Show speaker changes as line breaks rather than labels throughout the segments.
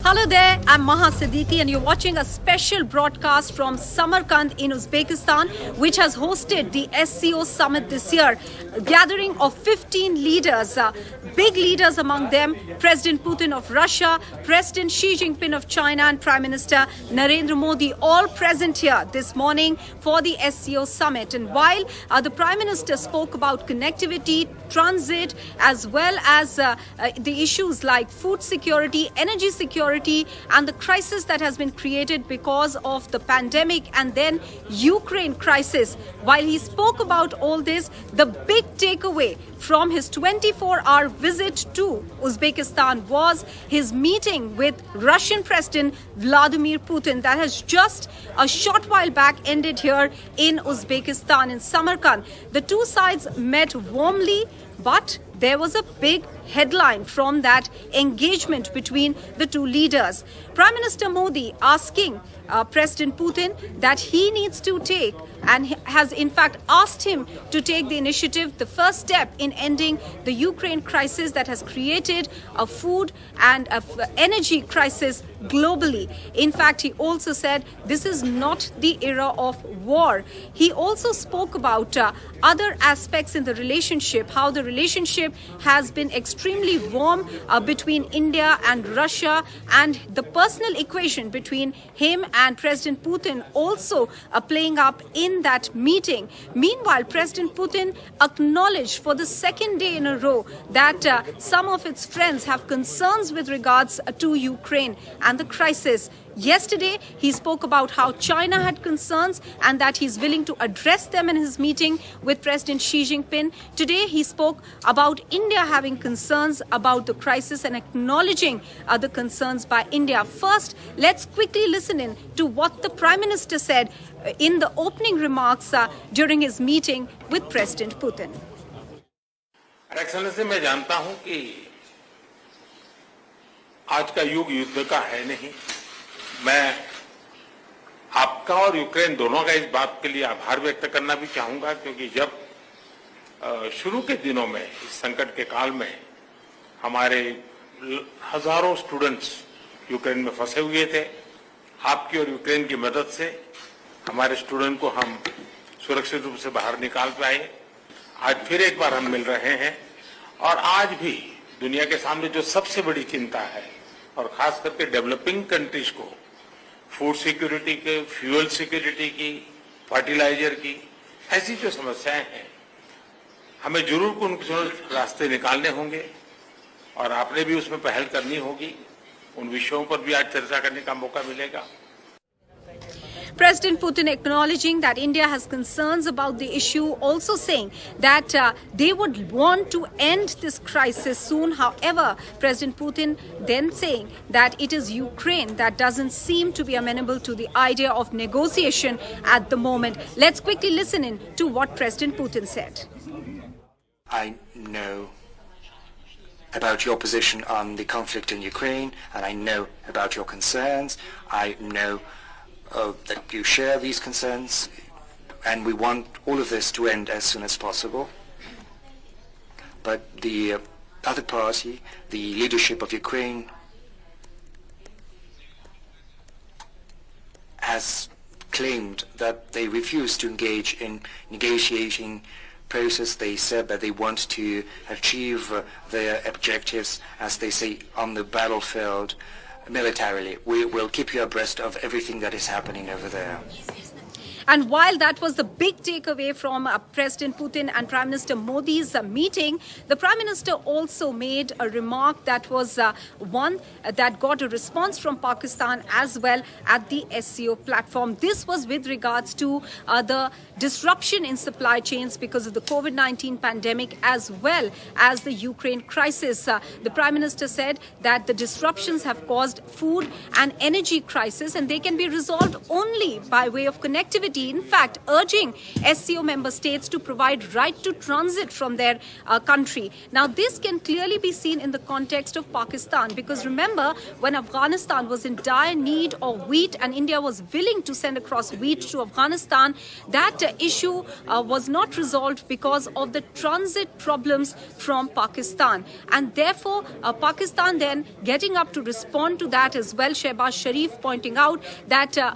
Hello there, I'm Maha Siddiqui and you're watching a special broadcast from Samarkand in Uzbekistan, which has hosted the SCO summit this year. A gathering of 15 leaders, big leaders among them, President Putin of Russia, President Xi Jinping of China and Prime Minister Narendra Modi, all present here this morning for the SCO summit. And while the Prime Minister spoke about connectivity, transit, as well as the issues like food security, energy security, and the crisis that has been created because of the pandemic and then Ukraine crisis. While he spoke about all this, the big takeaway from his 24-hour visit to Uzbekistan was his meeting with Russian President Vladimir Putin that has just a short while back ended here in Uzbekistan, in Samarkand. The two sides met warmly, but there was a big headline from that engagement between the two leaders. Prime Minister Modi asking President Putin that he needs to take, and has in fact asked him to take the initiative, the first step in ending the Ukraine crisis that has created a food and energy crisis globally. In fact, he also said this is not the era of war. He also spoke about other aspects in the relationship, how the relationship has been extremely warm between India and Russia, and the personal equation between him and President Putin also playing up in that meeting. Meanwhile, President Putin acknowledged for the second day in a row that some of its friends have concerns with regards to Ukraine and the crisis. Yesterday, he spoke about how China had concerns and that he's willing to address them in his meeting with President Xi Jinping. Today, he spoke about India having concerns about the crisis and acknowledging the concerns by India. First, let's quickly listen in to what the Prime Minister said in the opening remarks during his meeting with President Putin.
Excellency, मैं जानता हूं कि आज का युग युद्ध का है नहीं। मैं आपका और यूक्रेन दोनों का इस बात के लिए आभार व्यक्त करना भी चाहूंगा, क्योंकि जब शुरू के दिनों में इस संकट के काल में हमारे हजारों स्टूडेंट्स यूक्रेन में फंसे हुए थे, आपकी और यूक्रेन की मदद से हमारे स्टूडेंट को हम सुरक्षित रूप से बाहर निकाल पाए। आज फिर एक बार हम मिल रहे हैं और आज भी दुनिया के सामने जो सबसे बड़ी चिंता है, और खास करके डेवलपिंग कंट्रीज को फूड सिक्योरिटी के, फ्यूल सिक्योरिटी की, फर्टिलाइजर की, ऐसी जो समस्याएं हैं, हमें जरूर उनके रास्ते निकालने होंगे और आपने भी उसमें पहल करनी होगी। उन विषयों पर भी आज चर्चा करने का मौका मिलेगा।
President Putin acknowledging that India has concerns about the issue, also saying that they would want to end this crisis soon. However, President Putin then saying that it is Ukraine that doesn't seem to be amenable to the idea of negotiation at the moment. Let's quickly listen in to what President Putin said.
I know about your position on the conflict in Ukraine, and I know about your concerns. I know that you share these concerns, and we want all of this to end as soon as possible. But the other party, the leadership of Ukraine, has claimed that they refuse to engage in negotiating process. They said that they want to achieve their objectives, as they say, on the battlefield militarily. We will keep you abreast of everything that is happening over there.
And while that was the big takeaway from President Putin and Prime Minister Modi's meeting, the Prime Minister also made a remark that was one that got a response from Pakistan as well at the SCO platform. This was with regards to the disruption in supply chains because of the COVID-19 pandemic as well as the Ukraine crisis. The Prime Minister said that the disruptions have caused food and energy crisis, and they can be resolved only by way of connectivity connectivity, in fact, urging SCO member states to provide right to transit from their country. Now, this can clearly be seen in the context of Pakistan, because remember, when Afghanistan was in dire need of wheat and India was willing to send across wheat to Afghanistan, that issue was not resolved because of the transit problems from Pakistan. And therefore, Pakistan then getting up to respond to that as well, Shehbaz Sharif pointing out that a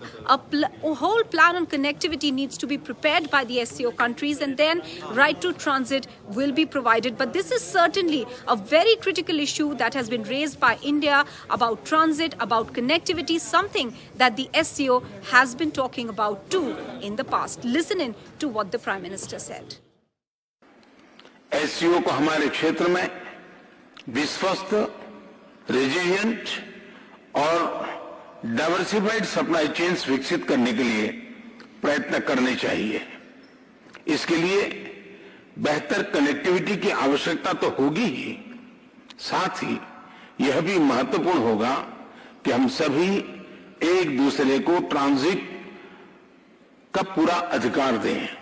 whole plan on connectivity needs to be prepared by the SCO countries, and then right to transit will be provided. But this is certainly a very critical issue that has been raised by India about transit, about connectivity, something that the SCO has been talking about too in the past. Listen in to what the Prime Minister said.
SCO को हमारे क्षेत्र में विश्वस्त, resilient और diversified supply chains विकसित करने के लिए प्रयत्न करने चाहिए। इसके लिए बेहतर कनेक्टिविटी की आवश्यकता तो होगी ही, साथ ही यह भी महत्वपूर्ण होगा कि हम सभी एक दूसरे को ट्रांजिट का पूरा अधिकार दें।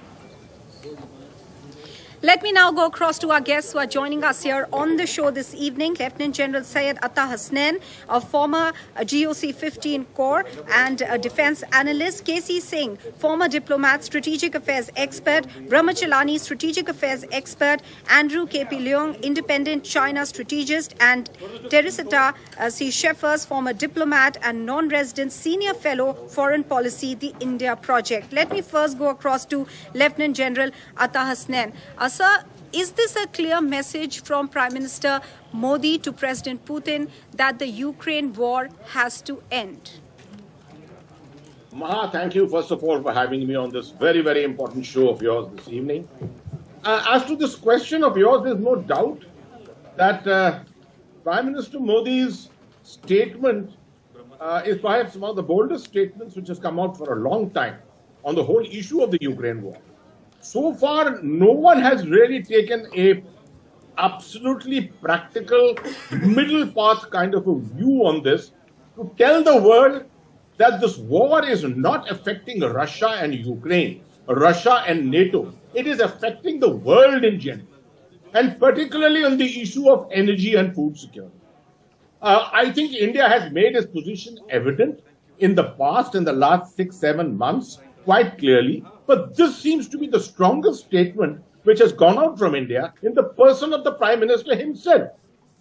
Let me now go across to our guests who are joining us here on the show this evening. Lieutenant General Syed Atta Hasnain, a former GOC 15 Corps and a defense analyst. KC Singh, former diplomat, strategic affairs expert. Brahmachalani, strategic affairs expert. Andrew KP Leong, independent China strategist. And Teresita C. Sheffers, former diplomat and non-resident senior fellow, foreign policy, the India Project. Let me first go across to Lieutenant General Atta Hasnain. Sir, is this a clear message from Prime Minister Modi to President Putin that the Ukraine war has to end?
Maha, thank you first of all for having me on this very, very important show of yours this evening. As to this question of yours, there's no doubt that Prime Minister Modi's statement is perhaps one of the boldest statements which has come out for a long time on the whole issue of the Ukraine war. So far, no one has really taken a absolutely practical middle path kind of a view on this to tell the world that this war is not affecting Russia and Ukraine, Russia and NATO. It is affecting the world in general, and particularly on the issue of energy and food security. I think India has made its position evident in the past, in the last 6-7 months, quite clearly. But this seems to be the strongest statement which has gone out from India in the person of the Prime Minister himself,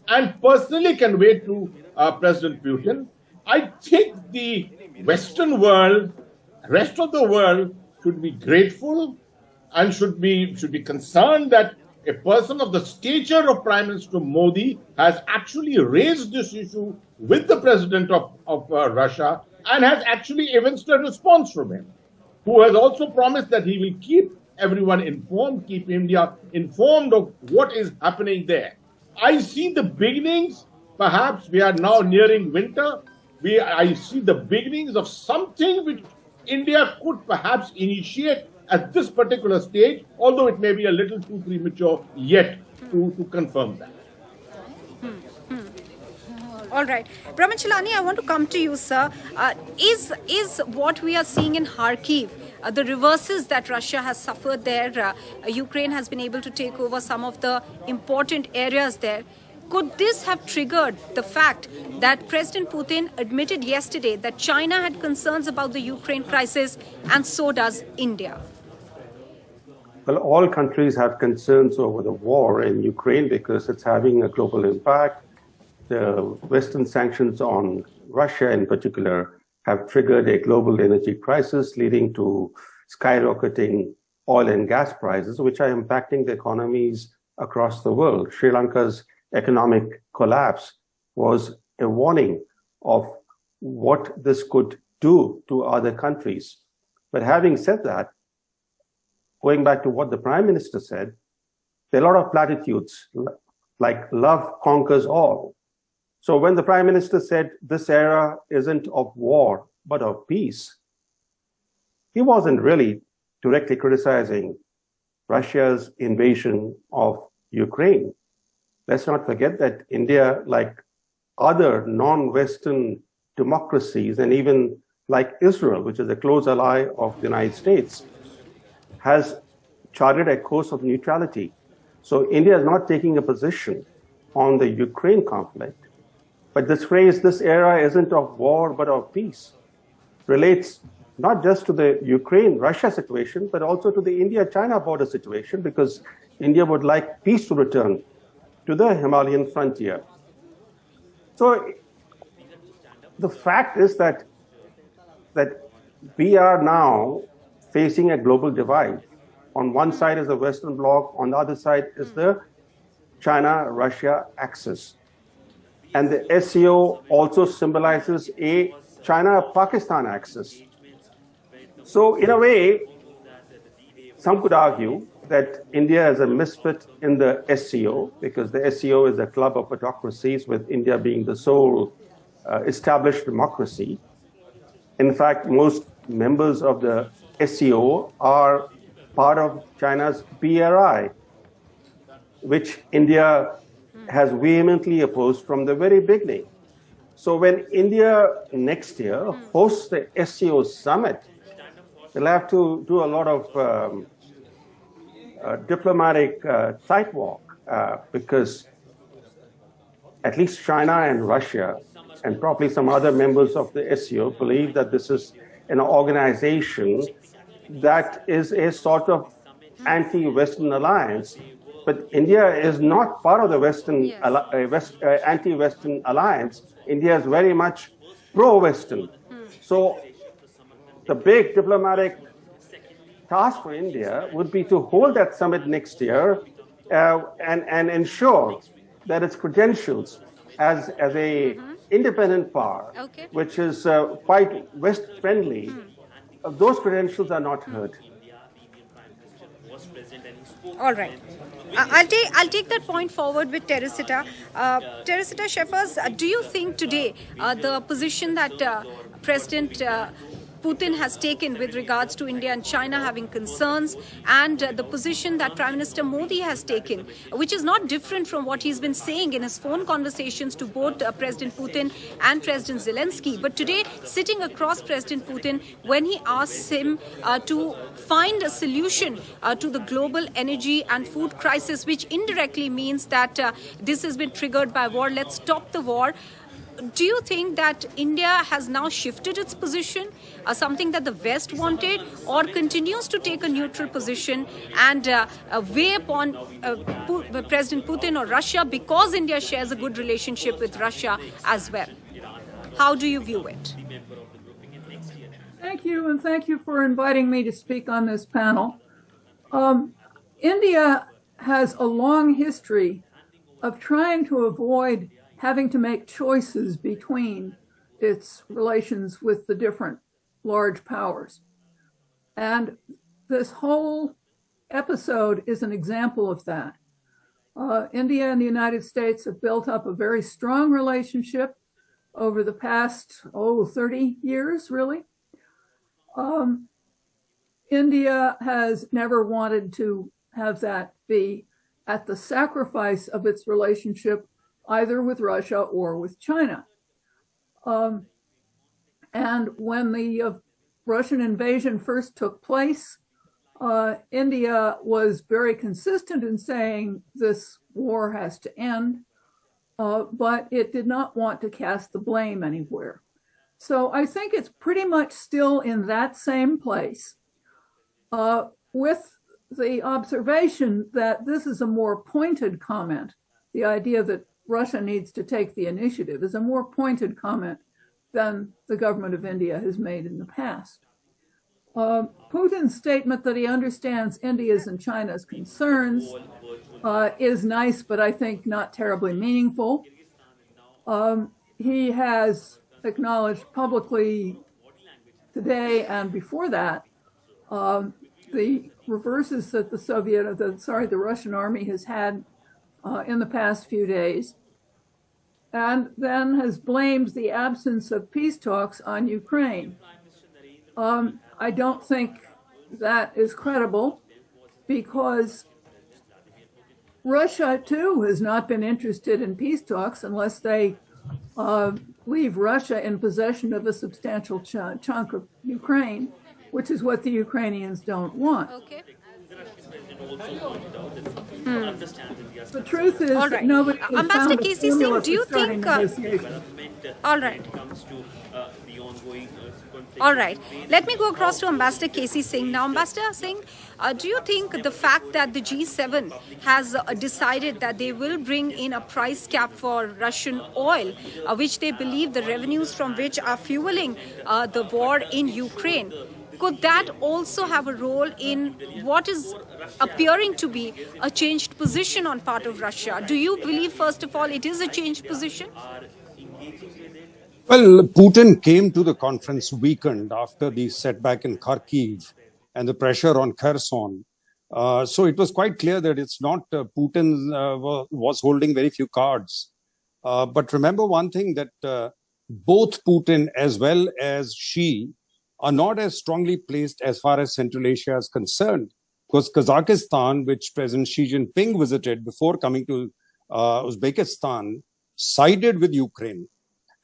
and personally conveyed to President Putin. I think the Western world, rest of the world, should be grateful and should be concerned that a person of the stature of Prime Minister Modi has actually raised this issue with the President of Russia and has actually evinced a response from him, who has also promised that he will keep everyone informed, keep India informed of what is happening there. I see the beginnings, perhaps we are now nearing winter, I see the beginnings of something which India could perhaps initiate at this particular stage, although it may be a little too premature yet to confirm that.
All right. Brahmachalani, I want to come to you, sir. Is what we are seeing in Kharkiv, the reverses that Russia has suffered there, Ukraine has been able to take over some of the important areas there. Could this have triggered the fact that President Putin admitted yesterday that China had concerns about the Ukraine crisis, and so does India?
Well, all countries have concerns over the war in Ukraine because it's having a global impact. The Western sanctions on Russia in particular have triggered a global energy crisis, leading to skyrocketing oil and gas prices, which are impacting the economies across the world. Sri Lanka's economic collapse was a warning of what this could do to other countries. But having said that, going back to what the Prime Minister said, there are a lot of platitudes, like love conquers all. So when the Prime Minister said this era isn't of war, but of peace, he wasn't really directly criticizing Russia's invasion of Ukraine. Let's not forget that India, like other non-Western democracies and even like Israel, which is a close ally of the United States, has charted a course of neutrality. So India is not taking a position on the Ukraine conflict. But this phrase, this era isn't of war, but of peace, relates not just to the Ukraine-Russia situation, but also to the India-China border situation, because India would like peace to return to the Himalayan frontier. So the fact is that we are now facing a global divide. On one side is the Western Bloc, on the other side is the China-Russia axis. And the SCO also symbolizes a China-Pakistan axis. So in a way, some could argue that India is a misfit in the SCO, because the SCO is a club of autocracies, with India being the sole established democracy. In fact, most members of the SCO are part of China's BRI, which India has vehemently opposed from the very beginning. So when India next year hosts the SCO summit, they'll have to do a lot of diplomatic sidewalk, because at least China and Russia, and probably some other members of the SCO, believe that this is an organization that is a sort of anti-Western alliance. But India is not part of the Western anti-Western alliance. India is very much pro-Western. So the big diplomatic task for India would be to hold that summit next year and ensure that its credentials as a independent power, which is quite West-friendly, those credentials are not heard.
All right. I'll take that point forward with Teresita. Teresita Sheffers, do you think today the position that President Putin has taken with regards to India and China having concerns, and the position that Prime Minister Modi has taken, which is not different from what he's been saying in his phone conversations to both President Putin and President Zelensky. But today, sitting across President Putin, when he asks him to find a solution to the global energy and food crisis, which indirectly means that this has been triggered by war, let's stop the war. Do you think that India has now shifted its position, something that the West wanted, or continues to take a neutral position and weigh upon President Putin or Russia, because India shares a good relationship with Russia as well? How do you view it?
Thank you, and thank you for inviting me to speak on this panel. India has a long history of trying to avoid having to make choices between its relations with the different large powers. And this whole episode is an example of that. India and the United States have built up a very strong relationship over the past, 30 years, really. India has never wanted to have that be at the sacrifice of its relationship either with Russia or with China. And when the Russian invasion first took place, India was very consistent in saying this war has to end, but it did not want to cast the blame anywhere. So I think it's pretty much still in that same place, with the observation that this is a more pointed comment. The idea that Russia needs to take the initiative is a more pointed comment than the government of India has made in the past. Putin's statement that he understands India's and China's concerns is nice, but I think not terribly meaningful. He has acknowledged publicly today and before that the reverses that the Russian army has had in the past few days, and then has blamed the absence of peace talks on Ukraine. I don't think that is credible, because Russia, too, has not been interested in peace talks unless they leave Russia in possession of a substantial chunk of Ukraine, which is what the Ukrainians don't want.
Okay.
The truth is
All
that
right.
nobody has
Ambassador
found a
Casey
formula
Singh, do you
for starting
think,
negotiations.
All right. All right. Let me go across to Ambassador Casey Singh. Now, Ambassador Singh, do you think the fact that the G7 has decided that they will bring in a price cap for Russian oil, which they believe the revenues from which are fueling the war in Ukraine, could that also have a role in what is appearing to be a changed position on part of Russia? Do you believe, first of all, it is a changed position?
Well, Putin came to the conference weakened after the setback in Kharkiv and the pressure on Kherson. So it was quite clear that it's not Putin was holding very few cards. But remember one thing, that both Putin as well as Xi are not as strongly placed as far as Central Asia is concerned. Because Kazakhstan, which President Xi Jinping visited before coming to Uzbekistan, sided with Ukraine.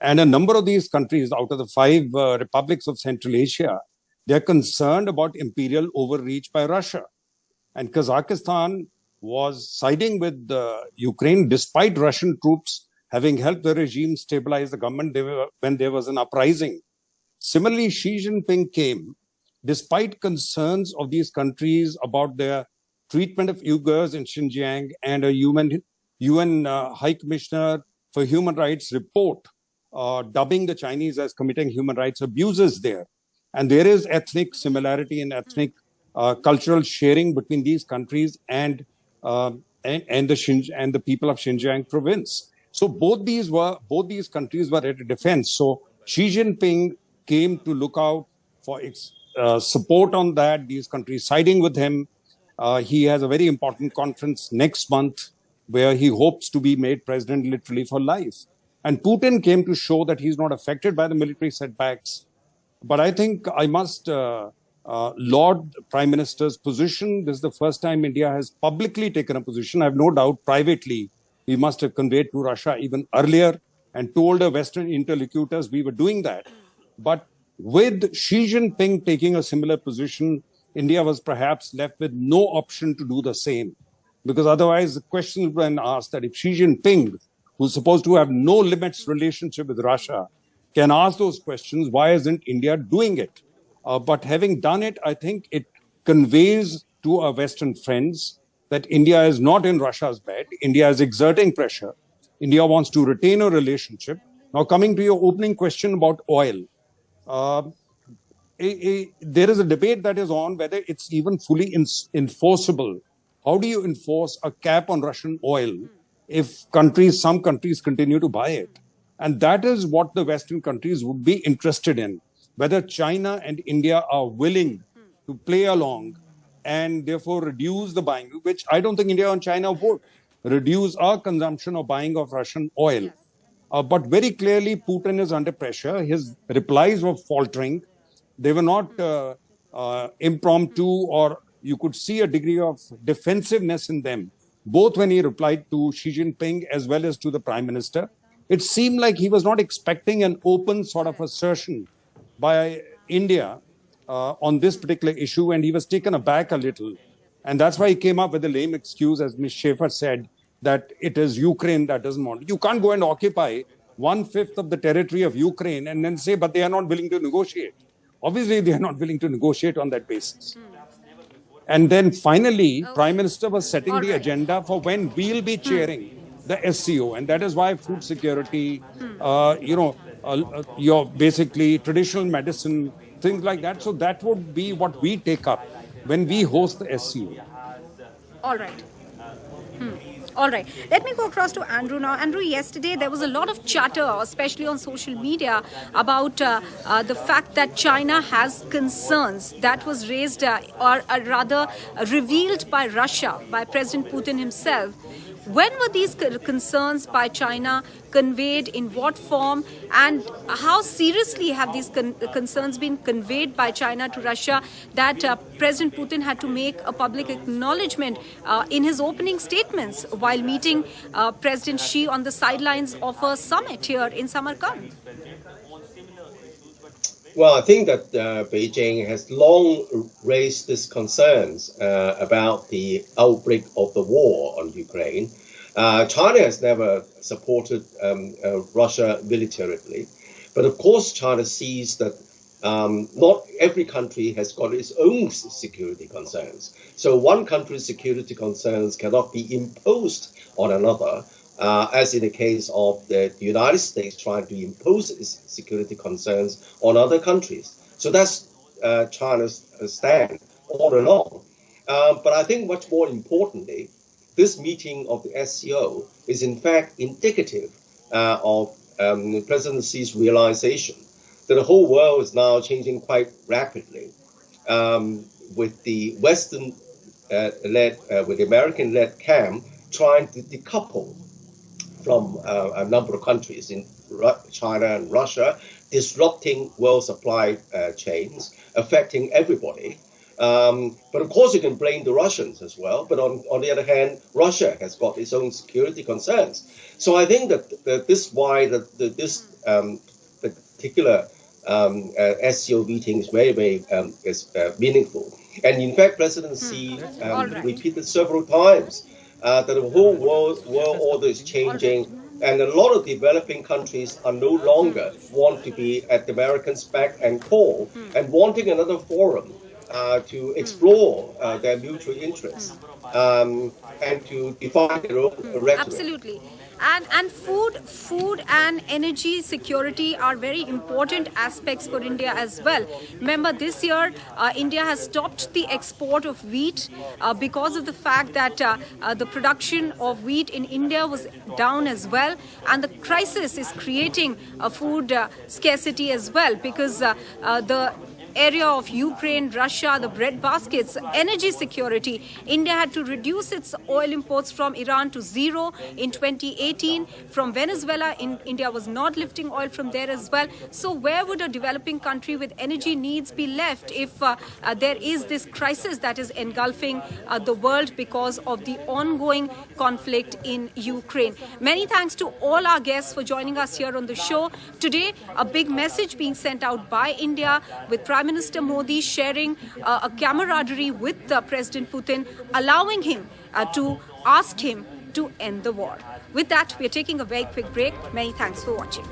And a number of these countries, out of the 5 republics of Central Asia, they're concerned about imperial overreach by Russia. And Kazakhstan was siding with Ukraine despite Russian troops having helped the regime stabilize the government when there was an uprising. Similarly, Xi Jinping came despite concerns of these countries about their treatment of Uyghurs in Xinjiang, and a UN High Commissioner for Human Rights report dubbing the Chinese as committing human rights abuses there. And there is ethnic similarity and ethnic cultural sharing between these countries and the people of Xinjiang province. So both these countries were at a defense. So Xi Jinping came to look out for support on that, these countries siding with him. He has a very important conference next month where he hopes to be made president literally for life. And Putin came to show that he's not affected by the military setbacks. But I think I must laud the Prime Minister's position. This is the first time India has publicly taken a position. I have no doubt privately we must have conveyed to Russia even earlier and told our Western interlocutors we were doing that. But with Xi Jinping taking a similar position, India was perhaps left with no option to do the same. Because otherwise the question would be asked that if Xi Jinping, who's supposed to have no limits relationship with Russia, can ask those questions, why isn't India doing it? But having done it, I think it conveys to our Western friends that India is not in Russia's bed. India is exerting pressure. India wants to retain a relationship. Now, coming to your opening question about oil, there is a debate that is on whether it's even fully enforceable. How do you enforce a cap on Russian oil if some countries continue to buy it? And that is what the Western countries would be interested in, whether China and India are willing to play along and therefore reduce the buying, which I don't think India and China would, reduce our consumption or buying of Russian oil. But very clearly, Putin is under pressure. His replies were faltering. They were not impromptu, or you could see a degree of defensiveness in them, both when he replied to Xi Jinping as well as to the Prime Minister. It seemed like he was not expecting an open sort of assertion by India on this particular issue, and he was taken aback a little. And that's why he came up with the lame excuse, as Ms. Schaefer said, that it is Ukraine that doesn't want it. You can't go and occupy 1/5 of the territory of Ukraine and then say, but they are not willing to negotiate. Obviously, they are not willing to negotiate on that basis. And then finally, Prime Minister was setting the agenda for when we'll be chairing the SCO. And that is why food security, your basically traditional medicine, things like that. So that would be what we take up when we host the SCO.
All right. All right. Let me go across to Andrew now. Andrew, yesterday there was a lot of chatter, especially on social media, about the fact that China has concerns that was raised or rather revealed by Russia, by President Putin himself. When were these concerns by China conveyed, in what form, and how seriously have these concerns been conveyed by China to Russia that President Putin had to make a public acknowledgement in his opening statements while meeting President Xi on the sidelines of a summit here in Samarkand?
Well, I think that Beijing has long raised these concerns about the outbreak of the war on Ukraine. China has never supported Russia militarily, but of course China sees that not every country has got its own security concerns. So one country's security concerns cannot be imposed on another, as in the case of the United States trying to impose its security concerns on other countries. So that's China's stand all along. But I think much more importantly, this meeting of the SCO is in fact indicative of President Xi's realization that the whole world is now changing quite rapidly, with the Western-led, with the American-led camp trying to decouple from a number of countries in China and Russia, disrupting world supply chains, affecting everybody. But of course, you can blame the Russians as well. But on the other hand, Russia has got its own security concerns. So I think that this is why this particular SCO meeting is very, very meaningful. And in fact, President Xi repeated several times that the whole world order is changing, and a lot of developing countries are no longer want to be at the Americans' beck and call, and wanting another forum to explore their mutual interests and to define their own rhetoric.
Absolutely. And food and energy security are very important aspects for India as well. Remember, this year India has stopped the export of wheat because of the fact that the production of wheat in India was down as well, and the crisis is creating a food scarcity as well, because the area of Ukraine, Russia, the bread baskets, energy security. India had to reduce its oil imports from Iran to zero in 2018. From Venezuela, India was not lifting oil from there as well. So where would a developing country with energy needs be left if there is this crisis that is engulfing the world because of the ongoing conflict in Ukraine? Many thanks to all our guests for joining us here on the show. Today, a big message being sent out by India, with Prime Minister Modi sharing a camaraderie with President Putin, allowing him to ask him to end the war. With that, we are taking a very quick break. Many thanks for watching.